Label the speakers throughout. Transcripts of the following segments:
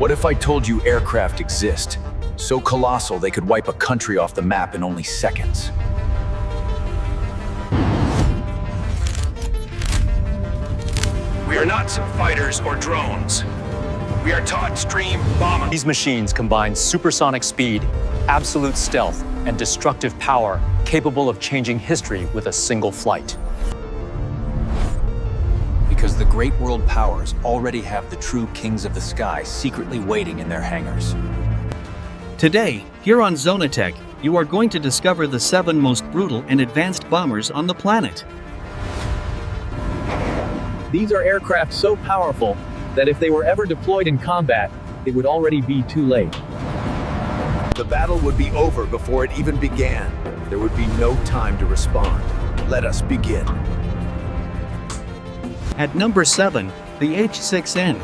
Speaker 1: What if I told you aircraft exist, so colossal they could wipe a country off the map in only seconds?
Speaker 2: We are not some fighters or drones. We are taut stream bombers.
Speaker 3: These machines combine supersonic speed, absolute stealth, and destructive power capable of changing history with a single flight.
Speaker 1: Because the great world powers already have the true kings of the sky secretly waiting in their hangars.
Speaker 4: Today, here on Zonatech, you are going to discover the 7 most brutal and advanced bombers on the planet.
Speaker 5: These are aircraft so powerful that if they were ever deployed in combat, it would already be too late.
Speaker 1: The battle would be over before it even began. There would be no time to respond. Let us begin.
Speaker 4: At number 7, the H-6N.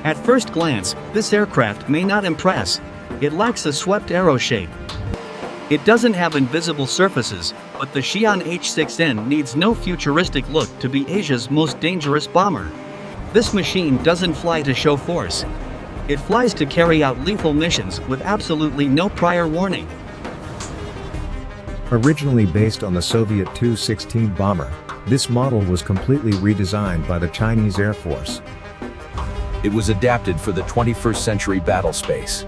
Speaker 4: At first glance, this aircraft may not impress. It lacks a swept arrow shape. It doesn't have invisible surfaces, but the Xi'an H-6N needs no futuristic look to be Asia's most dangerous bomber. This machine doesn't fly to show force. It flies to carry out lethal missions with absolutely no prior warning.
Speaker 6: Originally based on the Soviet Tu-16 bomber, this model was completely redesigned by the Chinese Air Force.
Speaker 1: It was adapted for the 21st century battle space.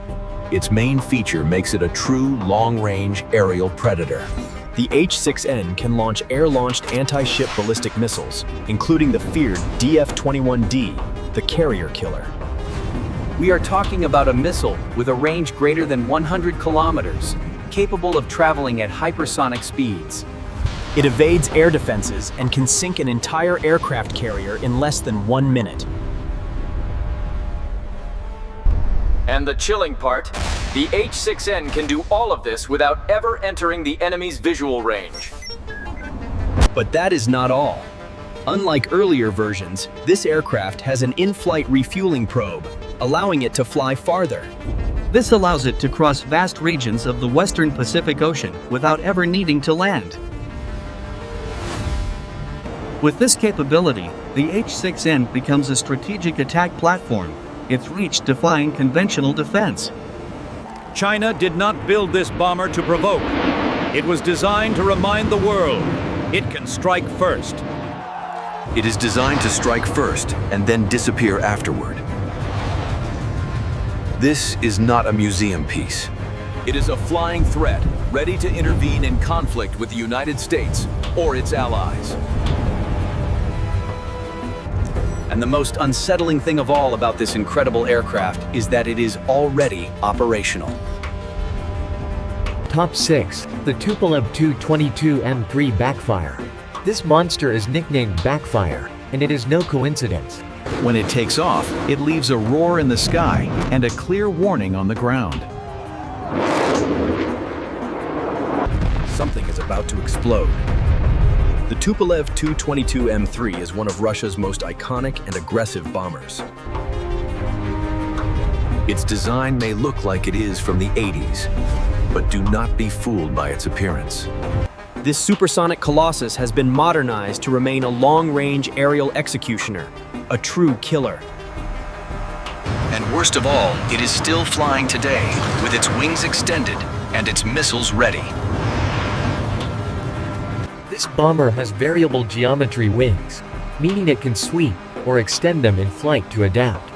Speaker 1: Its main feature makes it a true long-range aerial predator.
Speaker 7: The H-6N can launch air-launched anti-ship ballistic missiles, including the feared DF-21D, the carrier killer.
Speaker 8: We are talking about a missile with a range greater than 100 kilometers, capable of traveling at hypersonic speeds.
Speaker 7: It evades air defenses and can sink an entire aircraft carrier in less than 1 minute.
Speaker 8: And the chilling part, the H-6N can do all of this without ever entering the enemy's visual range.
Speaker 7: But that is not all. Unlike earlier versions, this aircraft has an in-flight refueling probe, allowing it to fly farther.
Speaker 4: This allows it to cross vast regions of the western Pacific Ocean without ever needing to land. With this capability, the H-6N becomes a strategic attack platform, its reach defying conventional defense.
Speaker 9: China did not build this bomber to provoke. It was designed to remind the world it can strike first.
Speaker 1: It is designed to strike first and then disappear afterward. This is not a museum piece. It is a flying threat, ready to intervene in conflict with the United States or its allies. And the most unsettling thing of all about this incredible aircraft is that it is already operational.
Speaker 10: Top 6. The Tupolev Tu-22M3 Backfire. This monster is nicknamed Backfire, and it is no coincidence.
Speaker 1: When it takes off, it leaves a roar in the sky and a clear warning on the ground. Something is about to explode.
Speaker 7: The Tupolev Tu-22M3 is one of Russia's most iconic and aggressive bombers.
Speaker 1: Its design may look like it is from the 80s, but do not be fooled by its appearance.
Speaker 7: This supersonic colossus has been modernized to remain a long-range aerial executioner, a true killer.
Speaker 1: And worst of all, it is still flying today, with its wings extended and its missiles ready.
Speaker 10: This bomber has variable geometry wings, meaning it can sweep or extend them in flight to adapt.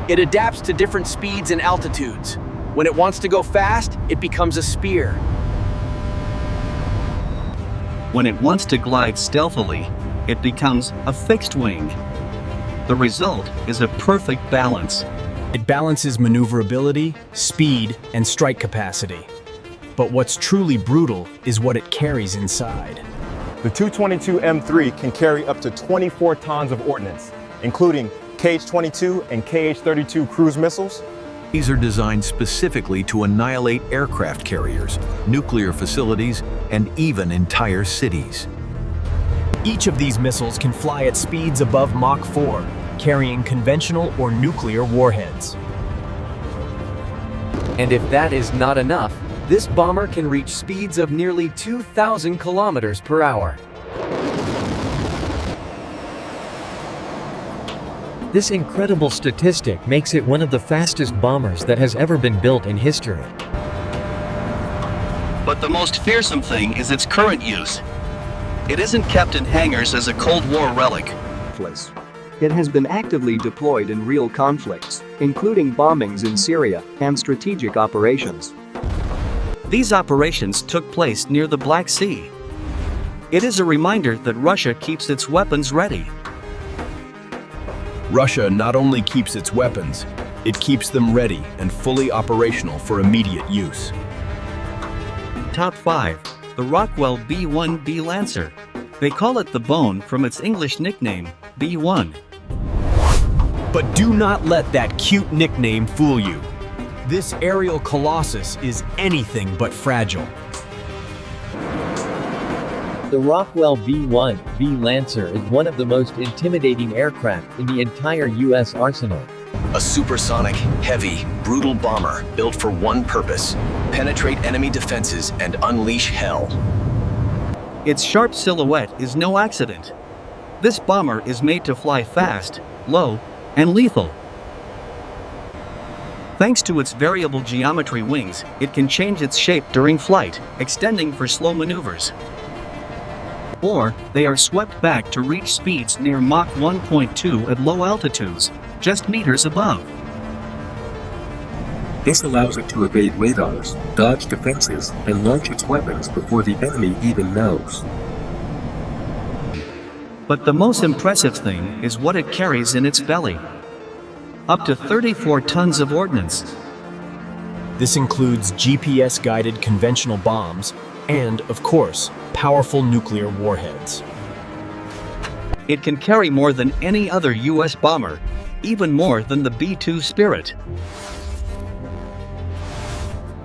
Speaker 8: It adapts to different speeds and altitudes. When it wants to go fast, it becomes a spear.
Speaker 4: When it wants to glide stealthily, it becomes a fixed wing. The result is a perfect balance.
Speaker 7: It balances maneuverability, speed, and strike capacity. But what's truly brutal is what it carries inside.
Speaker 11: The Tu-22M3 can carry up to 24 tons of ordnance, including KH-22 and KH-32 cruise missiles.
Speaker 1: These are designed specifically to annihilate aircraft carriers, nuclear facilities, and even entire cities.
Speaker 7: Each of these missiles can fly at speeds above Mach 4, carrying conventional or nuclear warheads.
Speaker 8: And if that is not enough, this bomber can reach speeds of nearly 2,000 kilometers per hour.
Speaker 10: This incredible statistic makes it one of the fastest bombers that has ever been built in history.
Speaker 4: But the most fearsome thing is its current use. It isn't kept in hangars as a Cold War relic.
Speaker 12: It has been actively deployed in real conflicts, including bombings in Syria and strategic operations.
Speaker 4: These operations took place near the Black Sea. It is a reminder that Russia keeps its weapons ready.
Speaker 7: Russia not only keeps its weapons, it keeps them ready and fully operational for immediate use.
Speaker 4: Top 5. The Rockwell B-1B Lancer. They call it the Bone from its English nickname, B-1.
Speaker 7: But do not let that cute nickname fool you. This aerial colossus is anything but fragile.
Speaker 10: The Rockwell B-1B Lancer is one of the most intimidating aircraft in the entire U.S. arsenal.
Speaker 1: A supersonic, heavy, brutal bomber built for one purpose: penetrate enemy defenses and unleash hell.
Speaker 4: Its sharp silhouette is no accident. This bomber is made to fly fast, low, and lethal. Thanks to its variable geometry wings, it can change its shape during flight, extending for slow maneuvers. Or, they are swept back to reach speeds near Mach 1.2 at low altitudes, just meters above.
Speaker 13: This allows it to evade radars, dodge defenses, and launch its weapons before the enemy even knows.
Speaker 4: But the most impressive thing is what it carries in its belly. Up to 34 tons of ordnance.
Speaker 7: This includes GPS-guided conventional bombs and, of course, powerful nuclear warheads.
Speaker 4: It can carry more than any other U.S. bomber, even more than the B-2 Spirit.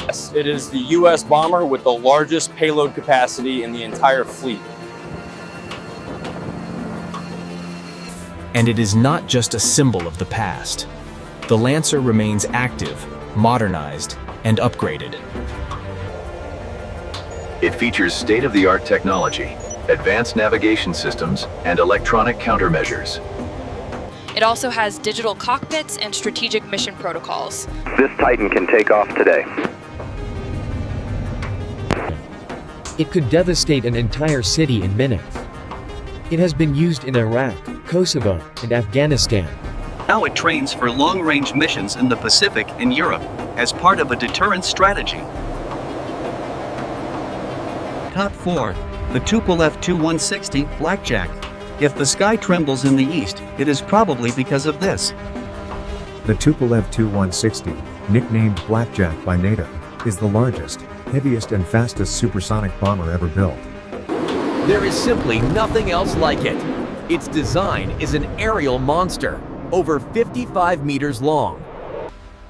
Speaker 14: Yes, it is the U.S. bomber with the largest payload capacity in the entire fleet.
Speaker 7: And it is not just a symbol of the past. The Lancer remains active, modernized, and upgraded.
Speaker 1: It features state-of-the-art technology, advanced navigation systems, and electronic countermeasures.
Speaker 15: It also has digital cockpits and strategic mission protocols.
Speaker 16: This Titan can take off today.
Speaker 10: It could devastate an entire city in minutes. It has been used in Iraq, Kosovo, and Afghanistan.
Speaker 4: Now it trains for long-range missions in the Pacific and Europe, as part of a deterrence strategy. Top 4. The Tupolev Tu-160 Blackjack. If the sky trembles in the east, it is probably because of this.
Speaker 6: The Tupolev Tu-160, nicknamed Blackjack by NATO, is the largest, heaviest and fastest supersonic bomber ever built.
Speaker 8: There is simply nothing else like it. Its design is an aerial monster, over 55 meters long.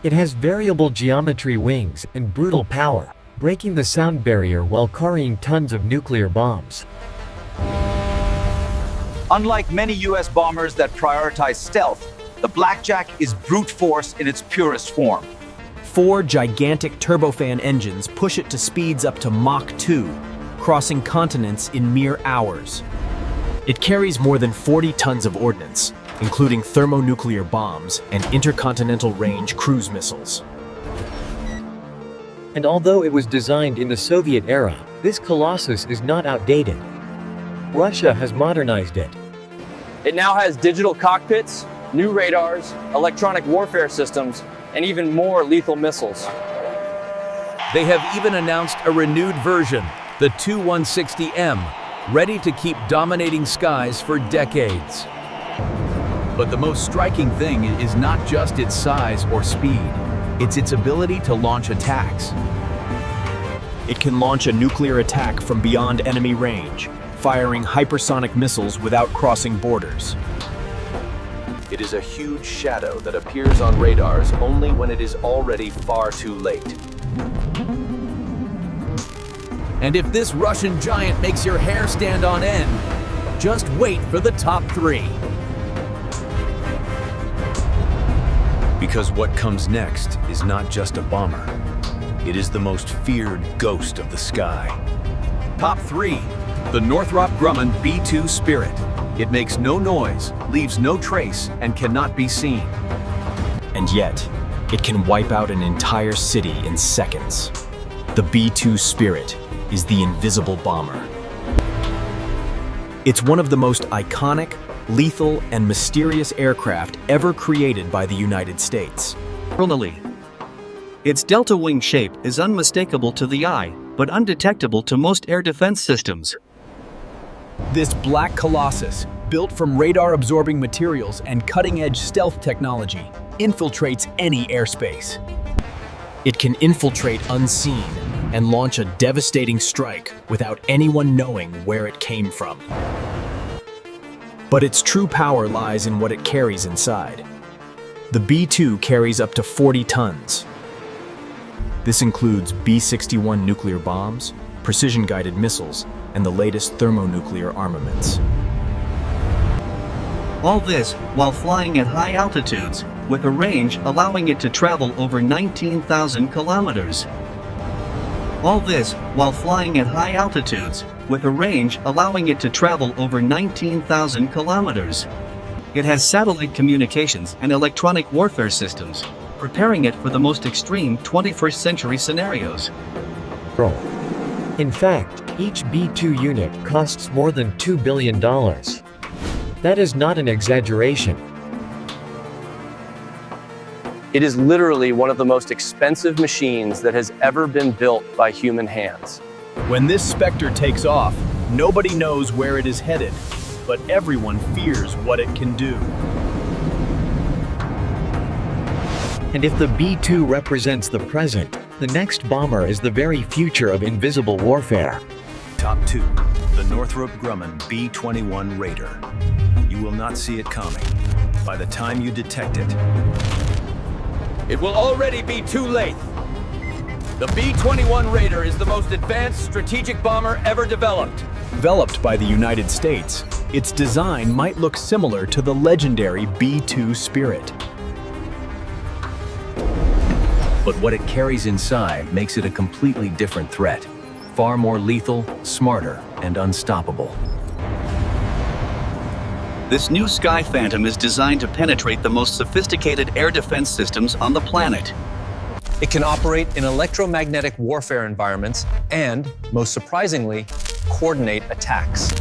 Speaker 10: It has variable geometry wings and brutal power, breaking the sound barrier while carrying tons of nuclear bombs.
Speaker 17: Unlike many U.S. bombers that prioritize stealth, the Blackjack is brute force in its purest form.
Speaker 7: 4 gigantic turbofan engines push it to speeds up to Mach 2, crossing continents in mere hours. It carries more than 40 tons of ordnance, including thermonuclear bombs and intercontinental range cruise missiles.
Speaker 10: And although it was designed in the Soviet era, this Colossus is not outdated. Russia has modernized it.
Speaker 14: It now has digital cockpits, new radars, electronic warfare systems, and even more lethal missiles.
Speaker 9: They have even announced a renewed version, the Tu-160M, ready to keep dominating skies for decades. But the most striking thing is not just its size or speed, it's its ability to launch attacks.
Speaker 7: It can launch a nuclear attack from beyond enemy range, firing hypersonic missiles without crossing borders.
Speaker 1: It is a huge shadow that appears on radars only when it is already far too late.
Speaker 9: And if this Russian giant makes your hair stand on end, just wait for the top 3.
Speaker 1: Because what comes next is not just a bomber. It is the most feared ghost of the sky.
Speaker 9: Top 3. The Northrop Grumman B-2 Spirit.
Speaker 1: It makes no noise, leaves no trace, and cannot be seen.
Speaker 7: And yet, it can wipe out an entire city in seconds. The B-2 Spirit is the invisible bomber. It's one of the most iconic, lethal, and mysterious aircraft ever created by the United States.
Speaker 4: Its delta wing shape is unmistakable to the eye, but undetectable to most air defense systems.
Speaker 7: This black colossus, built from radar-absorbing materials and cutting-edge stealth technology, infiltrates any airspace. It can infiltrate unseen and launch a devastating strike without anyone knowing where it came from. But its true power lies in what it carries inside. The B-2 carries up to 40 tons. This includes B-61 nuclear bombs, precision-guided missiles, and the latest thermonuclear armaments.
Speaker 4: All this while flying at high altitudes, with a range allowing it to travel over 19,000 kilometers. All this while flying at high altitudes, with a range allowing it to travel over 19,000 kilometers. It has satellite communications and electronic warfare systems, preparing it for the most extreme 21st century scenarios.
Speaker 10: In fact, each B-2 unit costs more than $2 billion. That is not an exaggeration.
Speaker 14: It is literally one of the most expensive machines that has ever been built by human hands.
Speaker 7: When this Spectre takes off, nobody knows where it is headed, but everyone fears what it can do.
Speaker 10: And if the B-2 represents the present, the next bomber is the very future of invisible warfare.
Speaker 1: Top 2. The Northrop Grumman B-21 Raider. You will not see it coming. By the time you detect it,
Speaker 9: it will already be too late. The B-21 Raider is the most advanced strategic bomber ever developed.
Speaker 7: Developed by the United States, its design might look similar to the legendary B-2 Spirit.
Speaker 1: but what it carries inside makes it a completely different threat. Far more lethal, smarter, and unstoppable.
Speaker 4: This new Sky Phantom is designed to penetrate the most sophisticated air defense systems on the planet.
Speaker 3: It can operate in electromagnetic warfare environments and, most surprisingly, coordinate attacks.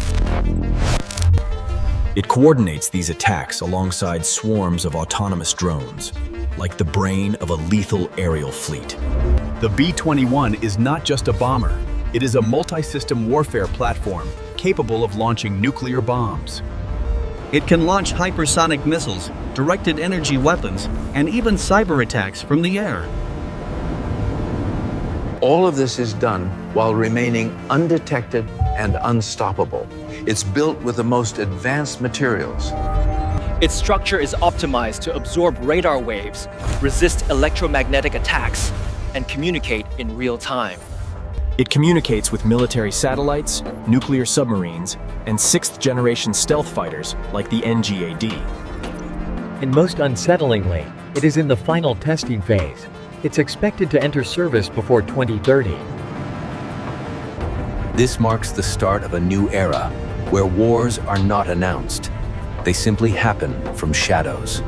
Speaker 7: It coordinates these attacks alongside swarms of autonomous drones, like the brain of a lethal aerial fleet.
Speaker 1: The B-21 is not just a bomber. It is a multi-system warfare platform capable of launching nuclear bombs.
Speaker 4: It can launch hypersonic missiles, directed energy weapons, and even cyber attacks from the air.
Speaker 18: All of this is done while remaining undetected and unstoppable. It's built with the most advanced materials.
Speaker 19: Its structure is optimized to absorb radar waves, resist electromagnetic attacks, and communicate in real time.
Speaker 7: It communicates with military satellites, nuclear submarines, and 6th-generation stealth fighters like the NGAD.
Speaker 10: And most unsettlingly, it is in the final testing phase. It's expected to enter service before 2030.
Speaker 1: This marks the start of a new era, where wars are not announced. They simply happen from shadows.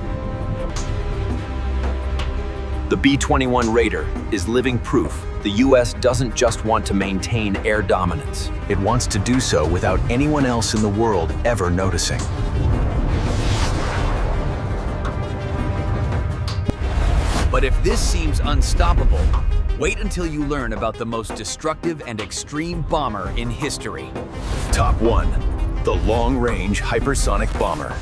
Speaker 1: The B-21 Raider is living proof the U.S. doesn't just want to maintain air dominance. It wants to do so without anyone else in the world ever noticing.
Speaker 9: But if this seems unstoppable, wait until you learn about the most destructive and extreme bomber in history.
Speaker 1: Top 1. The Long-Range Hypersonic Bomber.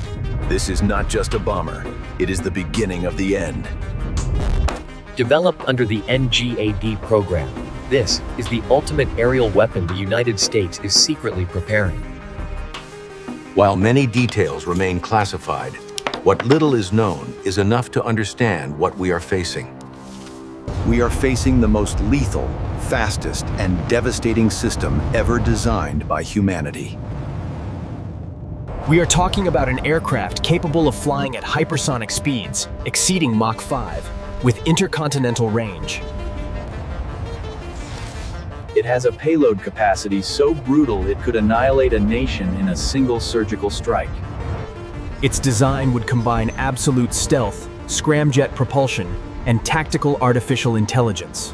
Speaker 1: This is not just a bomber. It is the beginning of the end.
Speaker 10: Developed under the NGAD program, this is the ultimate aerial weapon the United States is secretly preparing.
Speaker 1: While many details remain classified, what little is known is enough to understand what we are facing. We are facing the most lethal, fastest, and devastating system ever designed by humanity.
Speaker 7: We are talking about an aircraft capable of flying at hypersonic speeds, exceeding Mach 5, with intercontinental range.
Speaker 5: It has a payload capacity so brutal it could annihilate a nation in a single surgical strike.
Speaker 7: Its design would combine absolute stealth, scramjet propulsion, and tactical artificial intelligence.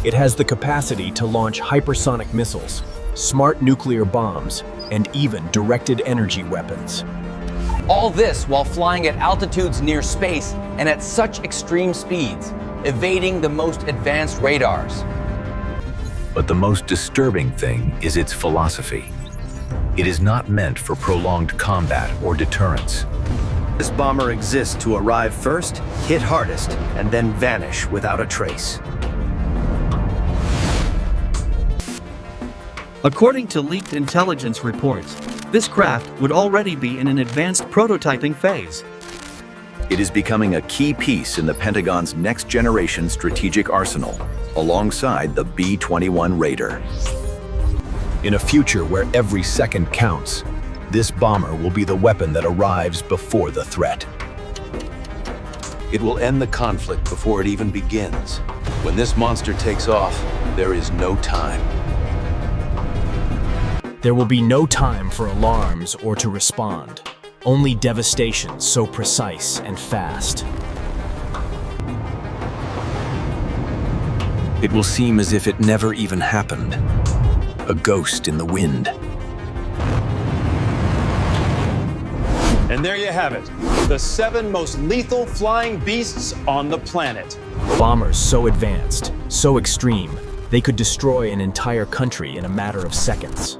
Speaker 7: It has the capacity to launch hypersonic missiles, smart nuclear bombs, and even directed energy weapons.
Speaker 8: All this while flying at altitudes near space and at such extreme speeds, evading the most advanced radars.
Speaker 1: But the most disturbing thing is its philosophy. It is not meant for prolonged combat or deterrence.
Speaker 17: This bomber exists to arrive first, hit hardest, and then vanish without a trace.
Speaker 4: According to leaked intelligence reports, this craft would already be in an advanced prototyping phase.
Speaker 17: It is becoming a key piece in the Pentagon's next-generation strategic arsenal, alongside the B-21 Raider.
Speaker 1: In a future where every second counts, this bomber will be the weapon that arrives before the threat. It will end the conflict before it even begins. When this monster takes off, there is no time.
Speaker 7: There will be no time for alarms or to respond. Only devastation so precise and fast.
Speaker 1: It will seem as if it never even happened. A ghost in the wind.
Speaker 11: And there you have it, the 7 most lethal flying beasts on the planet.
Speaker 7: Bombers so advanced, so extreme, they could destroy an entire country in a matter of seconds.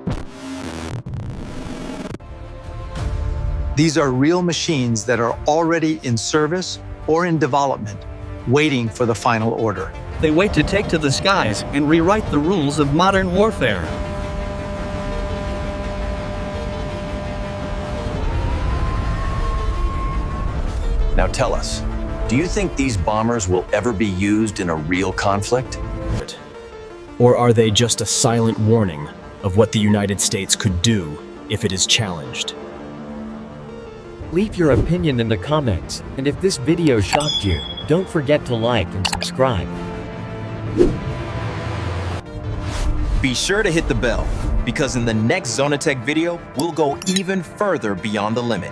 Speaker 20: These are real machines that are already in service or in development, waiting for the final order.
Speaker 4: They wait to take to the skies and rewrite the rules of modern warfare.
Speaker 17: Now tell us, do you think these bombers will ever be used in a real conflict?
Speaker 7: Or are they just a silent warning of what the United States could do if it is challenged?
Speaker 10: Leave your opinion in the comments, and if this video shocked you, don't forget to like and subscribe.
Speaker 17: Be sure to hit the bell, because in the next Zonatech video, we'll go even further beyond the limit.